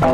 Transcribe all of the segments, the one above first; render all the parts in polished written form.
हिमालय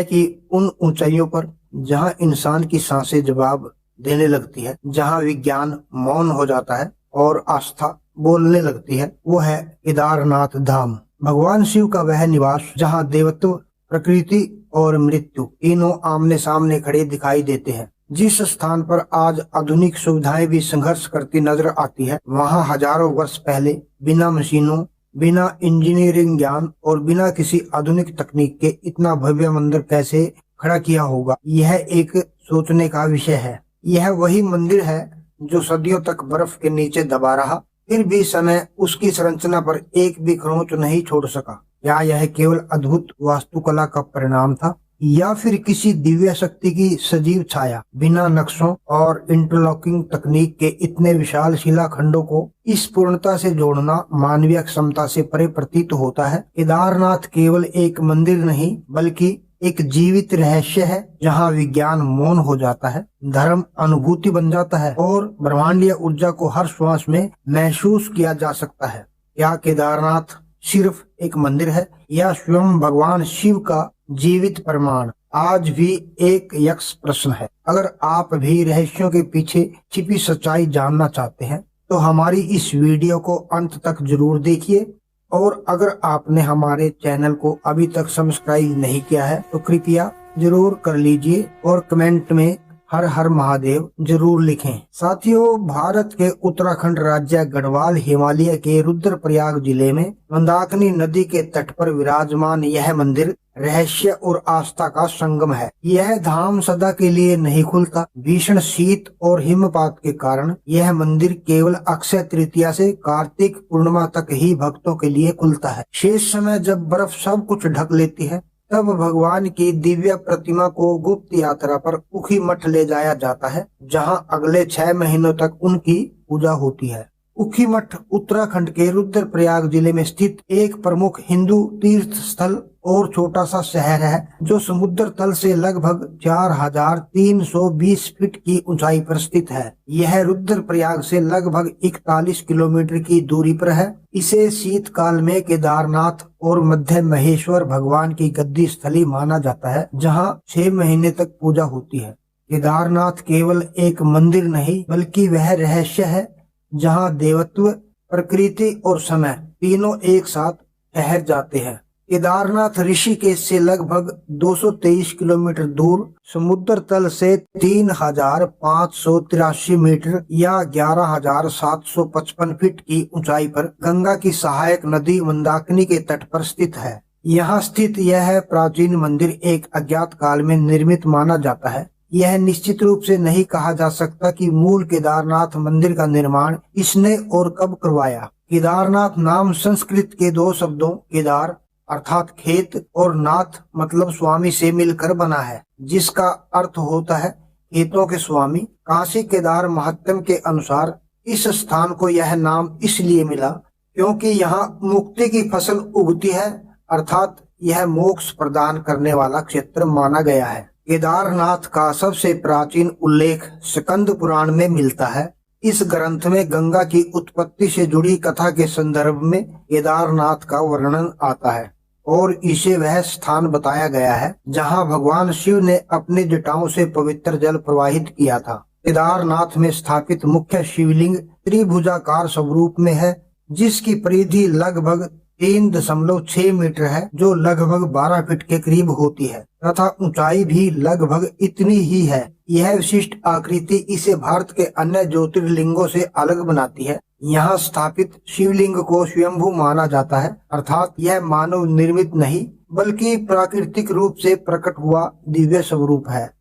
की उन ऊंचाइयों पर जहां इंसान की सांसें जवाब देने लगती है, जहां विज्ञान मौन हो जाता है और आस्था बोलने लगती है, वो है केदारनाथ धाम। भगवान शिव का वह निवास जहां देवत्व, प्रकृति और मृत्यु तीनों आमने सामने खड़े दिखाई देते हैं। जिस स्थान पर आज आधुनिक सुविधाएं भी संघर्ष करती नजर आती है, वहां हजारों वर्ष पहले बिना मशीनों, बिना इंजीनियरिंग ज्ञान और बिना किसी आधुनिक तकनीक के इतना भव्य मंदिर कैसे खड़ा किया होगा, यह एक सोचने का विषय है। यह वही मंदिर है जो सदियों तक बर्फ के नीचे दबा रहा, फिर भी समय उसकी संरचना पर एक भी खरोंच नहीं छोड़ सका। क्या यह केवल अद्भुत वास्तुकला का परिणाम था, या फिर किसी दिव्य शक्ति की सजीव छाया? बिना नक्शों और इंटरलॉकिंग तकनीक के इतने विशाल शिलाखंडों को इस पूर्णता से जोड़ना मानवीय क्षमता से परे प्रतीत होता है। केदारनाथ केवल एक मंदिर नहीं, बल्कि एक जीवित रहस्य है, जहां विज्ञान मौन हो जाता है, धर्म अनुभूति बन जाता है और ब्रह्मांडीय ऊर्जा को हर श्वास में महसूस किया जा सकता है। क्या केदारनाथ सिर्फ एक मंदिर है, या स्वयं भगवान शिव का जीवित प्रमाण? आज भी एक यक्ष प्रश्न है। अगर आप भी रहस्यों के पीछे छिपी सच्चाई जानना चाहते हैं, तो हमारी इस वीडियो को अंत तक जरूर देखिए। और अगर आपने हमारे चैनल को अभी तक सब्सक्राइब नहीं किया है, तो कृपया जरूर कर लीजिए और कमेंट में हर हर महादेव जरूर लिखें। साथियों, भारत के उत्तराखंड राज्य गढ़वाल हिमालय के रुद्रप्रयाग जिले में मंदाकिनी नदी के तट पर विराजमान यह मंदिर रहस्य और आस्था का संगम है। यह धाम सदा के लिए नहीं खुलता। भीषण शीत और हिमपात के कारण यह मंदिर केवल अक्षय तृतीया से कार्तिक पूर्णिमा तक ही भक्तों के लिए खुलता है। शेष समय जब बर्फ सब कुछ ढक लेती है, तब भगवान की दिव्य प्रतिमा को गुप्त यात्रा पर उखी मठ ले जाया जाता है, जहां अगले 6 महीनों तक उनकी पूजा होती है। उखी मठ उत्तराखंड के रुद्रप्रयाग जिले में स्थित एक प्रमुख हिंदू तीर्थ स्थल और छोटा सा शहर है, जो समुद्र तल से लगभग 4320 फीट की ऊंचाई पर स्थित है। यह रुद्रप्रयाग से लगभग 41 किलोमीटर की दूरी पर है। इसे शीतकाल में केदारनाथ और मध्य महेश्वर भगवान की गद्दी स्थली माना जाता है, जहां 6 महीने तक पूजा होती है। केदारनाथ केवल एक मंदिर नहीं, बल्कि वह रहस्य है जहां देवत्व, प्रकृति और समय तीनों एक साथ ठहर जाते हैं। केदारनाथ ऋषिकेश से लगभग 223 किलोमीटर दूर, समुद्र तल से 3583 मीटर या 11755 फीट की ऊंचाई पर गंगा की सहायक नदी मंदाकिनी के तट पर स्थित है। यहाँ स्थित यह प्राचीन मंदिर एक अज्ञात काल में निर्मित माना जाता है। यह निश्चित रूप से नहीं कहा जा सकता कि मूल केदारनाथ मंदिर का निर्माण इसने और कब करवाया। केदारनाथ नाम संस्कृत के 2 शब्दों केदार अर्थात खेत और नाथ मतलब स्वामी से मिलकर बना है, जिसका अर्थ होता है खेतों के स्वामी। काशी केदार महात्म्य के अनुसार इस स्थान को यह नाम इसलिए मिला क्योंकि यहाँ मुक्ति की फसल उगती है, अर्थात यह मोक्ष प्रदान करने वाला क्षेत्र माना गया है। केदारनाथ का सबसे प्राचीन उल्लेख स्कंद पुराण में मिलता है। इस ग्रंथ में गंगा की उत्पत्ति से जुड़ी कथा के संदर्भ में केदारनाथ का वर्णन आता है और इसे वह स्थान बताया गया है जहां भगवान शिव ने अपने जटाओं से पवित्र जल प्रवाहित किया था। केदारनाथ में स्थापित मुख्य शिवलिंग त्रिभुजाकार स्वरूप में है, जिसकी परिधि लगभग 3.6 मीटर है, जो लगभग 12 फीट के करीब होती है, तथा ऊंचाई भी लगभग इतनी ही है। यह विशिष्ट आकृति इसे भारत के अन्य ज्योतिर्लिंगों से अलग बनाती है। यहाँ स्थापित शिवलिंग को स्वयंभू माना जाता है, अर्थात यह मानव निर्मित नहीं बल्कि प्राकृतिक रूप से प्रकट हुआ दिव्य स्वरूप है।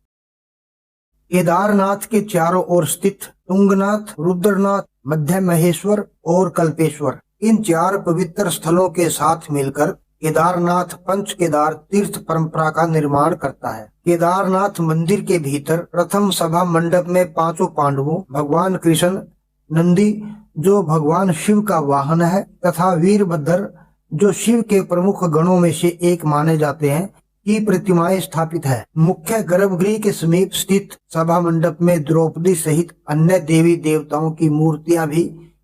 केदारनाथ के चारों ओर स्थित तुंगनाथ, रुद्रनाथ, मध्य महेश्वर और कल्पेश्वर, इन 4 पवित्र स्थलों के साथ मिलकर केदारनाथ पंच केदार तीर्थ परंपरा का निर्माण करता है। केदारनाथ मंदिर के भीतर प्रथम सभा मंडप में 5 पांडवों, भगवान कृष्ण, नंदी जो भगवान शिव का वाहन है, तथा वीरभद्र जो शिव के प्रमुख गणों में से एक माने जाते हैं, की प्रतिमाएं स्थापित है। मुख्य गर्भगृह के समीप स्थित सभा मंडप में द्रौपदी सहित अन्य देवी देवताओं की मूर्तियां भी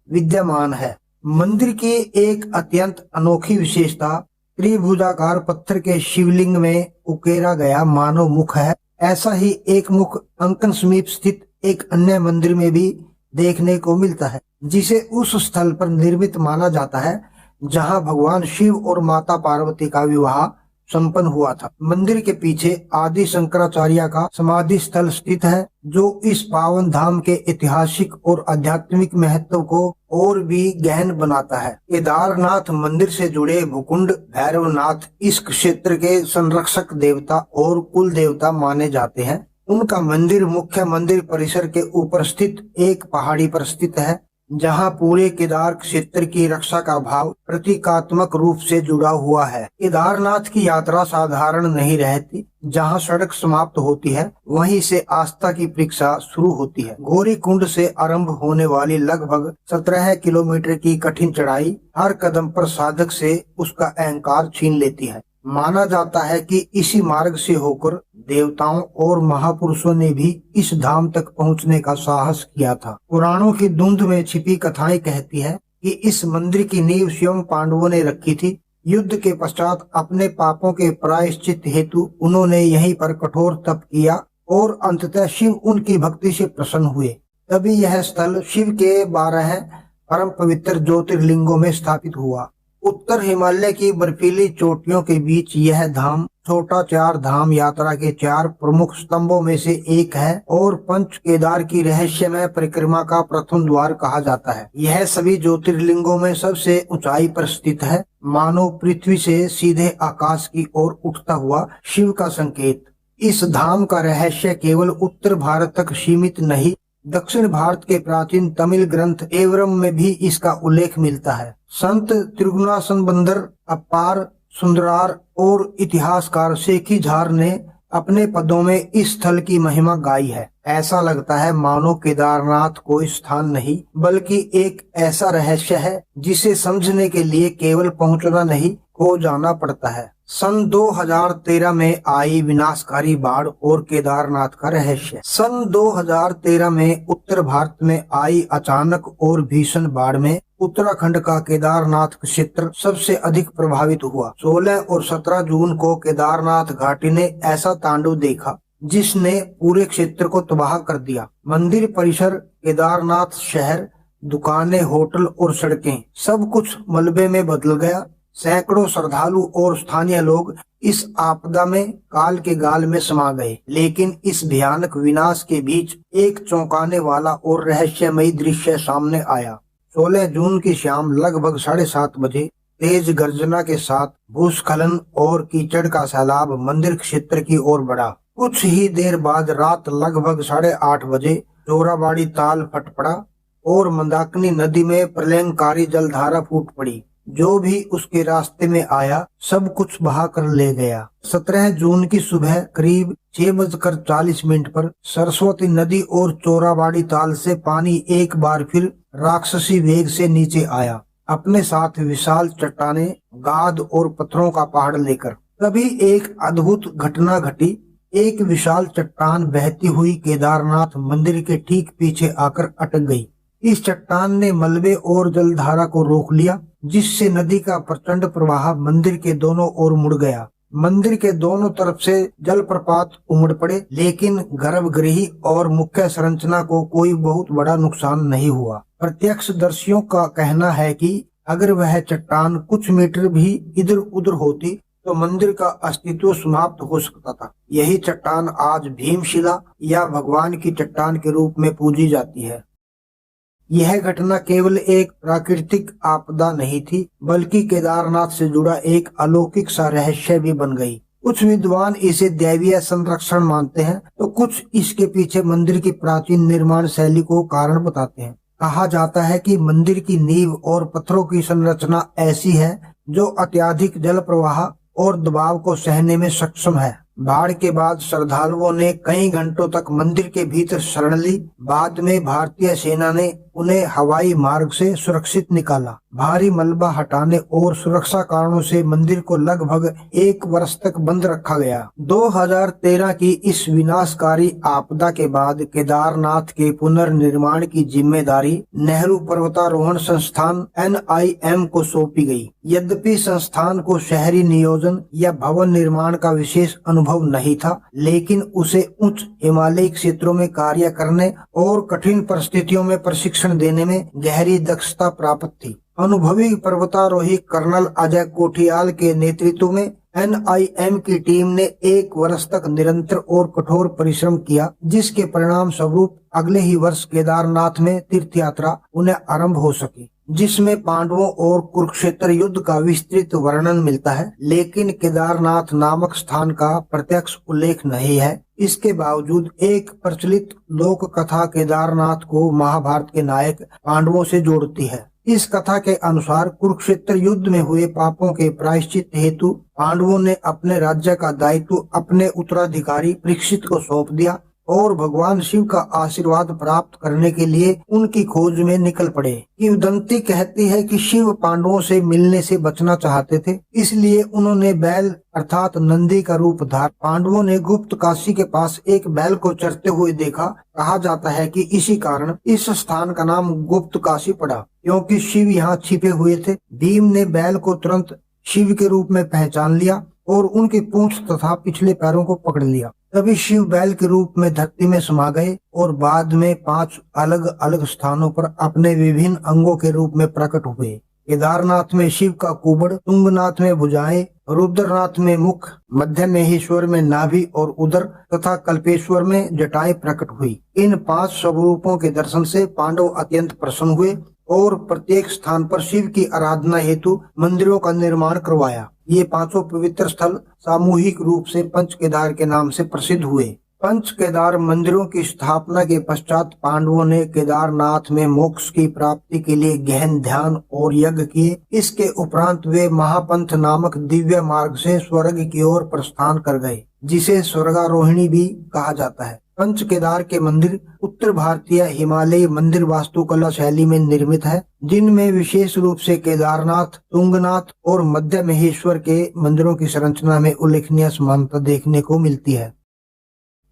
विद्यमान है। मंदिर की एक अत्यंत अनोखी विशेषता त्रिभुजाकार पत्थर के शिवलिंग में उकेरा गया मानव मुख है। ऐसा ही एक मुख अंकन समीप स्थित एक अन्य मंदिर में भी देखने को मिलता है, जिसे उस स्थल पर निर्मित माना जाता है जहां भगवान शिव और माता पार्वती का विवाह संपन्न हुआ था। मंदिर के पीछे आदि शंकराचार्य का समाधि स्थल स्थित है, जो इस पावन धाम के ऐतिहासिक और आध्यात्मिक महत्व को और भी गहन बनाता है। केदारनाथ मंदिर से जुड़े भूकुंड भैरवनाथ इस क्षेत्र के संरक्षक देवता और कुल देवता माने जाते हैं। उनका मंदिर मुख्य मंदिर परिसर के ऊपर स्थित एक पहाड़ी पर स्थित है, जहां पूरे केदार क्षेत्र की रक्षा का भाव प्रतीकात्मक रूप से जुड़ा हुआ है। केदारनाथ की यात्रा साधारण नहीं रहती। जहां सड़क समाप्त होती है, वहीं से आस्था की परीक्षा शुरू होती है। गौरी कुंड से आरंभ होने वाली लगभग 17 किलोमीटर की कठिन चढ़ाई हर कदम पर साधक से उसका अहंकार छीन लेती है। माना जाता है कि इसी मार्ग से होकर देवताओं और महापुरुषों ने भी इस धाम तक पहुंचने का साहस किया था। पुराणों की धुंध में छिपी कथाएं कहती है कि इस मंदिर की नींव स्वयं पांडवों ने रखी थी। युद्ध के पश्चात अपने पापों के प्रायश्चित हेतु उन्होंने यहीं पर कठोर तप किया और अंततः शिव उनकी भक्ति से प्रसन्न हुए। तभी यह स्थल शिव के 12 परम पवित्र ज्योतिर्लिंगों में स्थापित हुआ। उत्तर हिमालय की बर्फीली चोटियों के बीच यह धाम छोटा चार धाम यात्रा के 4 प्रमुख स्तंभों में से एक है और पंच केदार की रहस्यमय परिक्रमा का प्रथम द्वार कहा जाता है। यह सभी ज्योतिर्लिंगों में सबसे ऊंचाई पर स्थित है, मानो पृथ्वी से सीधे आकाश की ओर उठता हुआ शिव का संकेत। इस धाम का रहस्य केवल उत्तर भारत तक सीमित नहीं, दक्षिण भारत के प्राचीन तमिल ग्रंथ एवरम में भी इसका उल्लेख मिलता है। संत त्रिगुणासनबंदर, अपार सुंदरार और इतिहासकार सेखी झार ने अपने पदों में इस स्थल की महिमा गाई है। ऐसा लगता है मानो केदारनाथ कोई स्थान नहीं बल्कि एक ऐसा रहस्य है जिसे समझने के लिए केवल पहुंचना नहीं, खो जाना पड़ता है। सन 2013 में आई विनाशकारी बाढ़ और केदारनाथ का रहस्य। सन 2013 में उत्तर भारत में आई अचानक और भीषण बाढ़ में उत्तराखंड का केदारनाथ क्षेत्र सबसे अधिक प्रभावित हुआ। 16 और 17 जून को केदारनाथ घाटी ने ऐसा तांडव देखा जिसने पूरे क्षेत्र को तबाह कर दिया। मंदिर परिसर, केदारनाथ शहर, दुकानें, होटल और सड़कें सब कुछ मलबे में बदल गया। सैकड़ों श्रद्धालु और स्थानीय लोग इस आपदा में काल के गाल में समा गए। लेकिन इस भयानक विनाश के बीच एक चौंकाने वाला और रहस्यमयी दृश्य सामने आया। 16 जून की शाम लगभग 7:30 बजे तेज गर्जना के साथ भूस्खलन और कीचड़ का सैलाब मंदिर क्षेत्र की ओर बढ़ा। कुछ ही देर बाद रात लगभग 8:30 बजे चोराबाड़ी ताल फट पड़ा और मंदाकिनी नदी में प्रलयंकारी जलधारा फूट पड़ी। जो भी उसके रास्ते में आया सब कुछ बहा कर ले गया। 17 जून की सुबह करीब 6:40 पर सरस्वती नदी और चोराबाड़ी ताल से पानी एक बार फिर राक्षसी वेग से नीचे आया, अपने साथ विशाल चट्टाने, गाद और पत्थरों का पहाड़ लेकर। तभी एक अद्भुत घटना घटी। एक विशाल चट्टान बहती हुई केदारनाथ मंदिर के ठीक पीछे आकर अटक गई। इस चट्टान ने मलबे और जलधारा को रोक लिया, जिससे नदी का प्रचंड प्रवाह मंदिर के दोनों ओर मुड़ गया। मंदिर के दोनों तरफ से जलप्रपात उमड़ पड़े, लेकिन गर्भगृह और मुख्य संरचना को कोई बहुत बड़ा नुकसान नहीं हुआ। प्रत्यक्षदर्शियों का कहना है कि अगर वह चट्टान कुछ मीटर भी इधर उधर होती तो मंदिर का अस्तित्व समाप्त हो सकता था। यही चट्टान आज भीमशिला या भगवान की चट्टान के रूप में पूजी जाती है। यह घटना केवल एक प्राकृतिक आपदा नहीं थी, बल्कि केदारनाथ से जुड़ा एक अलौकिक सा रहस्य भी बन गई। कुछ विद्वान इसे दैवीय संरक्षण मानते हैं, तो कुछ इसके पीछे मंदिर की प्राचीन निर्माण शैली को कारण बताते हैं। कहा जाता है कि मंदिर की नींव और पत्थरों की संरचना ऐसी है जो अत्यधिक जल प्रवाह और दबाव को सहने में सक्षम है। बाढ़ के बाद श्रद्धालुओं ने कई घंटों तक मंदिर के भीतर शरण ली। बाद में भारतीय सेना ने उन्हें हवाई मार्ग से सुरक्षित निकाला। भारी मलबा हटाने और सुरक्षा कारणों से मंदिर को लगभग 1 वर्ष तक बंद रखा गया। 2013 की इस विनाशकारी आपदा के बाद केदारनाथ के पुनर्निर्माण की जिम्मेदारी नेहरू पर्वतारोहण संस्थान NIM को सौंपी गई। यद्यपि संस्थान को शहरी नियोजन या भवन निर्माण का विशेष अनुभव नहीं था, लेकिन उसे उच्च हिमालयी क्षेत्रों में कार्य करने और कठिन परिस्थितियों में प्रशिक्षण देने में गहरी दक्षता प्राप्त थी। अनुभवी पर्वतारोही कर्नल अजय कोठियाल के नेतृत्व में NIM की टीम ने 1 वर्ष तक निरंतर और कठोर परिश्रम किया, जिसके परिणाम स्वरूप अगले ही वर्ष केदारनाथ में तीर्थ यात्रा पुनः आरंभ हो सकी, जिसमें पांडवों और कुरुक्षेत्र युद्ध का विस्तृत वर्णन मिलता है, लेकिन केदारनाथ नामक स्थान का प्रत्यक्ष उल्लेख नहीं है। इसके बावजूद एक प्रचलित लोक कथा केदारनाथ को महाभारत के नायक पांडवों से जोड़ती है। इस कथा के अनुसार कुरुक्षेत्र युद्ध में हुए पापों के प्रायश्चित हेतु पांडवों ने अपने राज्य का दायित्व अपने उत्तराधिकारी परीक्षित को सौंप दिया और भगवान शिव का आशीर्वाद प्राप्त करने के लिए उनकी खोज में निकल पड़े। किंवदंती कहती है कि शिव पांडवों से मिलने से बचना चाहते थे, इसलिए उन्होंने बैल अर्थात नंदी का रूप धार। पांडवों ने गुप्त काशी के पास एक बैल को चरते हुए देखा। कहा जाता है कि इसी कारण इस स्थान का नाम गुप्त काशी पड़ा, क्योंकि शिव यहाँ छिपे हुए थे। भीम ने बैल को तुरंत शिव के रूप में पहचान लिया और उनकी पूंछ तथा पिछले पैरों को पकड़ लिया। तभी शिव बैल के रूप में धरती में समा गए और बाद में 5 अलग अलग स्थानों पर अपने विभिन्न अंगों के रूप में प्रकट हुए। केदारनाथ में शिव का कुबड़, तुंगनाथ में भुजाएं, रुद्रनाथ में मुख, मध्य महेश्वर में नाभि और उदर तथा कल्पेश्वर में जटाएं प्रकट हुई। इन 5 स्वरूपों के दर्शन से पांडव अत्यंत प्रसन्न हुए और प्रत्येक स्थान पर शिव की आराधना हेतु मंदिरों का निर्माण करवाया। ये 5 पवित्र स्थल सामूहिक रूप से पंच केदार के नाम से प्रसिद्ध हुए। पंच केदार मंदिरों की स्थापना के पश्चात पांडवों ने केदारनाथ में मोक्ष की प्राप्ति के लिए गहन ध्यान और यज्ञ किए। इसके उपरांत वे महापंथ नामक दिव्य मार्ग से स्वर्ग की ओर प्रस्थान कर गए, जिसे स्वर्गारोहिणी भी कहा जाता है। पंच केदार के मंदिर उत्तर भारतीय हिमालयी मंदिर वास्तुकला शैली में निर्मित है, जिनमें विशेष रूप से केदारनाथ, तुंगनाथ और मध्य महेश्वर के मंदिरों की संरचना में उल्लेखनीय समानता देखने को मिलती है।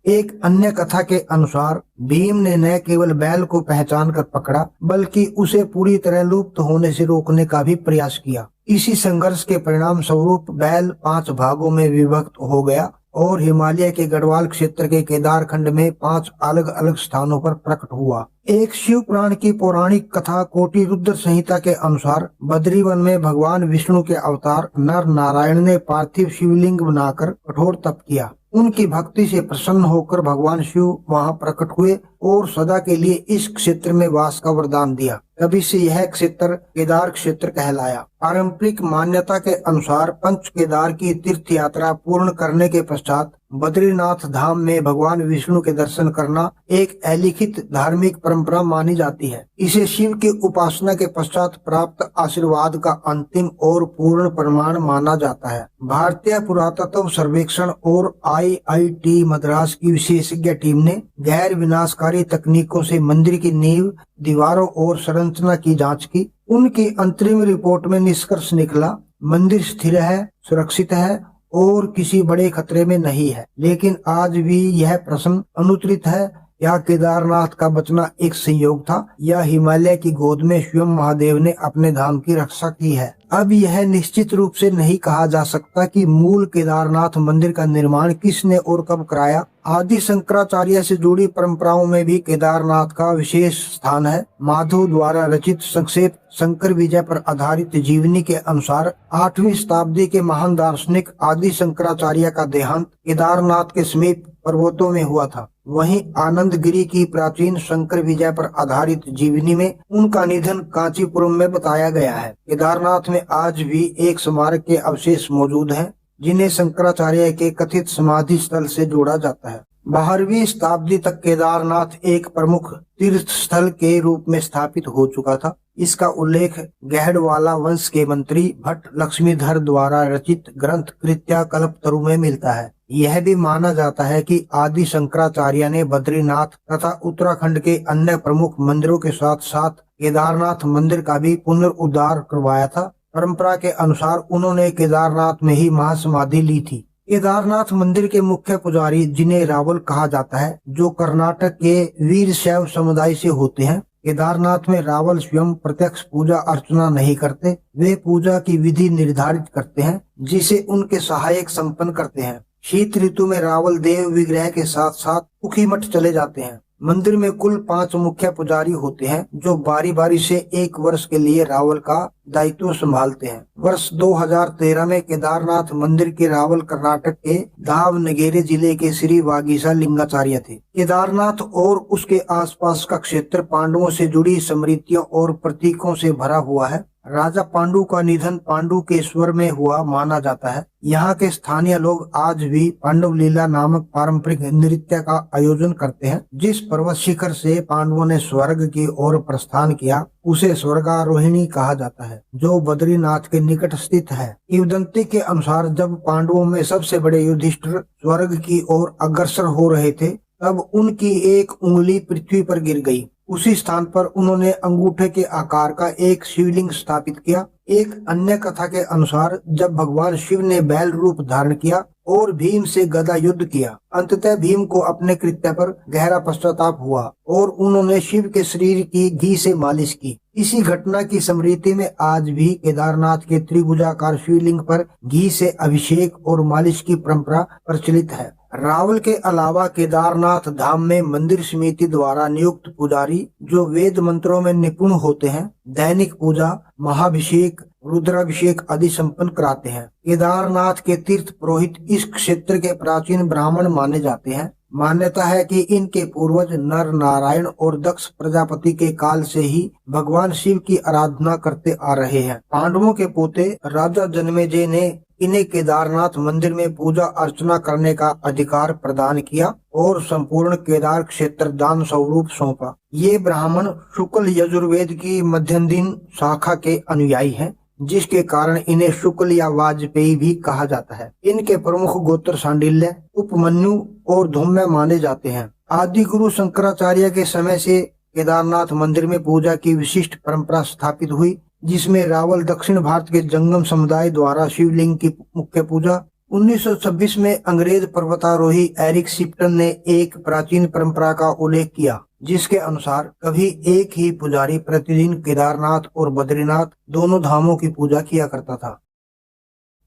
एक अन्य कथा के अनुसार भीम ने न केवल बैल को पहचान कर पकड़ा, बल्कि उसे पूरी तरह लुप्त होने से रोकने का भी प्रयास किया। इसी संघर्ष के परिणाम स्वरूप बैल 5 भागों में विभक्त हो गया और हिमालय के गढ़वाल क्षेत्र के केदार खंड में 5 अलग अलग स्थानों पर प्रकट हुआ। एक शिव पुराण की पौराणिक कथा कोटि रुद्र संहिता के अनुसार बद्रीवन में भगवान विष्णु के अवतार नर नारायण ने पार्थिव शिवलिंग बनाकर कठोर तप किया। उनकी भक्ति से प्रसन्न होकर भगवान शिव वहां प्रकट हुए और सदा के लिए इस क्षेत्र में वास का वरदान दिया। तभी से यह क्षेत्र केदार क्षेत्र कहलाया। पारंपरिक मान्यता के अनुसार पंच केदार की तीर्थ यात्रा पूर्ण करने के पश्चात बद्रीनाथ धाम में भगवान विष्णु के दर्शन करना एक अलिखित धार्मिक परंपरा मानी जाती है। इसे शिव की उपासना के पश्चात प्राप्त आशीर्वाद का अंतिम और पूर्ण प्रमाण माना जाता है। भारतीय पुरातत्व सर्वेक्षण और IIT मद्रास की विशेषज्ञ टीम ने गैर विनाशकारी तकनीकों से मंदिर की नींव, दीवारों और संरचना की जांच की। उनकी अंतरिम रिपोर्ट में निष्कर्ष निकला, मंदिर स्थिर है, सुरक्षित है और किसी बड़े खतरे में नहीं है। लेकिन आज भी यह प्रश्न अनुत्तरित है, या केदारनाथ का बचना एक संयोग था या हिमालय की गोद में स्वयं महादेव ने अपने धाम की रक्षा की है। अब यह निश्चित रूप से नहीं कहा जा सकता कि मूल केदारनाथ मंदिर का निर्माण किसने और कब कराया। आदि शंकराचार्य से जुड़ी परंपराओं में भी केदारनाथ का विशेष स्थान है। माधव द्वारा रचित संक्षेप शंकर विजय पर आधारित जीवनी के अनुसार 8वीं शताब्दी के महान दार्शनिक आदि शंकराचार्य का देहांत केदारनाथ के समीप पर्वतों में हुआ था। वहीं आनंद गिरी की प्राचीन शंकर विजय पर आधारित जीवनी में उनका निधन कांचीपुरम में बताया गया है। केदारनाथ में आज भी एक स्मारक के अवशेष मौजूद हैं, जिन्हें शंकराचार्य के कथित समाधि स्थल से जोड़ा जाता है। 12वीं शताब्दी तक केदारनाथ एक प्रमुख तीर्थ स्थल के रूप में स्थापित हो चुका था। इसका उल्लेख गहडवाला वंश के मंत्री भट्ट लक्ष्मीधर द्वारा रचित ग्रंथ कृत्या कल्पतरु में मिलता है। यह भी माना जाता है कि आदि शंकराचार्य ने बद्रीनाथ तथा उत्तराखंड के अन्य प्रमुख मंदिरों के साथ साथ केदारनाथ मंदिर का भी पुनरुद्धार करवाया था। परंपरा के अनुसार उन्होंने केदारनाथ में ही महासमाधि ली थी। केदारनाथ मंदिर के मुख्य पुजारी, जिन्हें रावल कहा जाता है, जो कर्नाटक के वीरशैव समुदाय से होते हैं। केदारनाथ में रावल स्वयं प्रत्यक्ष पूजा अर्चना नहीं करते, वे पूजा की विधि निर्धारित करते हैं, जिसे उनके सहायक संपन्न करते हैं। शीत ऋतु में रावल देव विग्रह के साथ साथ ऊखीमठ चले जाते हैं। मंदिर में कुल 5 मुख्य पुजारी होते हैं, जो बारी बारी से 1 वर्ष के लिए रावल का दायित्व संभालते हैं। वर्ष 2013 में केदारनाथ मंदिर के रावल कर्नाटक के दावणगेरे जिले के श्री वागीशा लिंगाचार्य थे। केदारनाथ और उसके आसपास का क्षेत्र पांडवों से जुड़ी स्मृतियों और प्रतीकों से भरा हुआ है। राजा पांडु का निधन पांडु के स्वर में हुआ माना जाता है। यहाँ के स्थानीय लोग आज भी पांडव लीला नामक पारंपरिक नृत्य का आयोजन करते हैं। जिस पर्वत शिखर से पांडवों ने स्वर्ग की ओर प्रस्थान किया, उसे स्वर्गारोहिणी कहा जाता है, जो बद्रीनाथ के निकट स्थित है। किंवदंती के अनुसार जब पांडवों में सबसे बड़े युधिष्ठिर स्वर्ग की ओर अग्रसर हो रहे थे, तब उनकी एक उंगली पृथ्वी पर गिर गई। उसी स्थान पर उन्होंने अंगूठे के आकार का एक शिवलिंग स्थापित किया। एक अन्य कथा के अनुसार जब भगवान शिव ने बैल रूप धारण किया और भीम से गदा युद्ध किया, अंततः भीम को अपने कृत्य पर गहरा पश्चाताप हुआ और उन्होंने शिव के शरीर की घी से मालिश की। इसी घटना की स्मृति में आज भी केदारनाथ के त्रिभुजाकार शिवलिंग पर घी से अभिषेक और मालिश की परंपरा प्रचलित है। रावल के अलावा केदारनाथ धाम में मंदिर समिति द्वारा नियुक्त पुजारी, जो वेद मंत्रों में निपुण होते हैं, दैनिक पूजा, महाभिषेक, रुद्राभिषेक आदि संपन्न कराते हैं। केदारनाथ के तीर्थ पुरोहित इस क्षेत्र के प्राचीन ब्राह्मण माने जाते हैं। मान्यता है कि इनके पूर्वज नर नारायण और दक्ष प्रजापति के काल से ही भगवान शिव की आराधना करते आ रहे हैं। पांडवों के पोते राजा जन्मेजय ने इन्हें केदारनाथ मंदिर में पूजा अर्चना करने का अधिकार प्रदान किया और संपूर्ण केदार क्षेत्र दान स्वरूप सौंपा। ये ब्राह्मण शुक्ल यजुर्वेद की मध्यदीन शाखा के अनुयायी हैं, जिसके कारण इन्हें शुक्ल या वाजपेयी भी कहा जाता है। इनके प्रमुख गोत्र सांडिल्य, उपमन्यु और धौम्य माने जाते हैं। आदि गुरु शंकराचार्य के समय से केदारनाथ मंदिर में पूजा की विशिष्ट परंपरा स्थापित हुई, जिसमें रावल दक्षिण भारत के जंगम समुदाय द्वारा शिवलिंग की मुख्य पूजा। 1926 में अंग्रेज पर्वतारोही एरिक शिप्टन ने एक प्राचीन परंपरा का उल्लेख किया, जिसके अनुसार कभी एक ही पुजारी प्रतिदिन केदारनाथ और बद्रीनाथ दोनों धामों की पूजा किया करता था।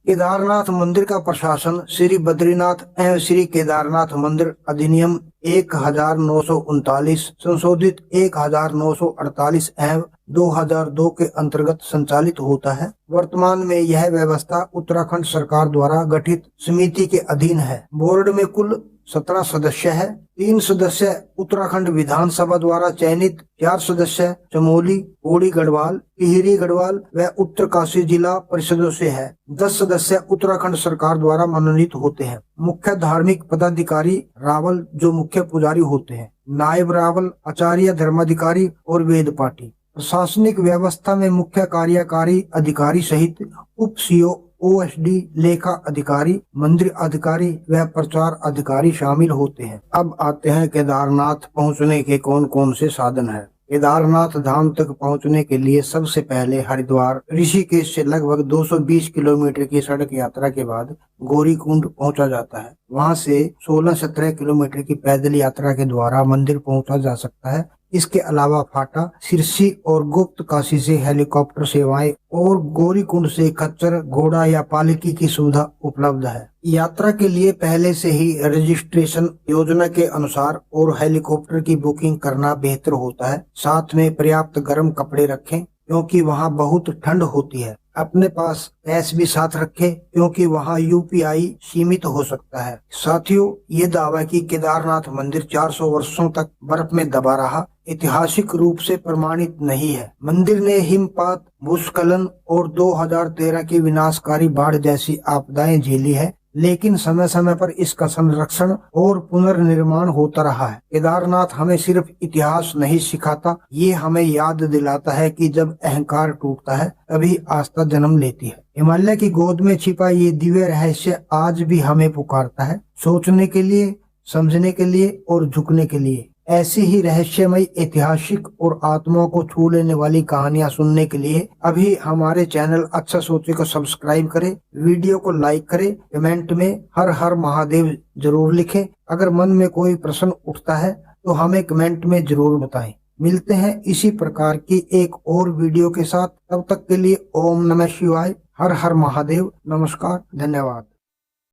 केदारनाथ मंदिर का प्रशासन श्री बद्रीनाथ एवं श्री केदारनाथ मंदिर अधिनियम 1939 संशोधित 1948 एवं 2002 के अंतर्गत संचालित होता है। वर्तमान में यह व्यवस्था उत्तराखंड सरकार द्वारा गठित समिति के अधीन है। बोर्ड में कुल 17 सदस्य है। 3 सदस्य उत्तराखंड विधानसभा द्वारा चयनित, 4 सदस्य चमोली, पौड़ी गढ़वाल, टिहरी गढ़वाल व उत्तरकाशी जिला परिषदों से है। 10 सदस्य उत्तराखंड सरकार द्वारा मनोनीत होते हैं। मुख्य धार्मिक पदाधिकारी रावल, जो मुख्य पुजारी होते हैं, नायब रावल, आचार्य, धर्माधिकारी और वेद पाठी। प्रशासनिक व्यवस्था में मुख्य कार्यकारी अधिकारी सहित उप सीओ, ओएसडी, लेखा अधिकारी, मंदिर अधिकारी व प्रचार अधिकारी शामिल होते हैं। अब आते हैं केदारनाथ पहुंचने के कौन कौन से साधन हैं। केदारनाथ धाम तक पहुंचने के लिए सबसे पहले हरिद्वार ऋषिकेश से लगभग 220 किलोमीटर की सड़क यात्रा के बाद गौरीकुंड पहुंचा जाता है। वहां से 16-17 किलोमीटर की पैदल यात्रा के द्वारा मंदिर पहुंचा जा सकता है। इसके अलावा फाटा, सिरसी और गुप्त काशी से हेलीकॉप्टर सेवाएं और गौरीकुंड से खच्चर, घोड़ा या पालकी की सुविधा उपलब्ध है। यात्रा के लिए पहले से ही रजिस्ट्रेशन योजना के अनुसार और हेलीकॉप्टर की बुकिंग करना बेहतर होता है। साथ में पर्याप्त गर्म कपड़े रखें, क्योंकि वहाँ बहुत ठंड होती है। अपने पास कैश भी साथ रखें, क्योंकि वहाँ यूपीआई सीमित हो सकता है। साथियों, ये दावा कि केदारनाथ मंदिर 400 वर्षों तक बर्फ में दबा रहा, ऐतिहासिक रूप से प्रमाणित नहीं है। मंदिर ने हिमपात, भूस्खलन और 2013 की विनाशकारी बाढ़ जैसी आपदाएं झेली है, लेकिन समय समय पर इसका संरक्षण और पुनर्निर्माण होता रहा है। केदारनाथ हमें सिर्फ इतिहास नहीं सिखाता, ये हमें याद दिलाता है कि जब अहंकार टूटता है तभी आस्था जन्म लेती है। हिमालय की गोद में छिपा ये दिव्य रहस्य आज भी हमें पुकारता है, सोचने के लिए, समझने के लिए और झुकने के लिए। ऐसी ही रहस्यमय, ऐतिहासिक और आत्माओं को छू लेने वाली कहानियां सुनने के लिए अभी हमारे चैनल अच्छा सोचे को सब्सक्राइब करें, वीडियो को लाइक करें, कमेंट में हर हर महादेव जरूर लिखें। अगर मन में कोई प्रश्न उठता है तो हमें कमेंट में जरूर बताएं। मिलते हैं इसी प्रकार की एक और वीडियो के साथ। तब तक के लिए ओम नमः शिवाय, हर हर महादेव, नमस्कार, धन्यवाद।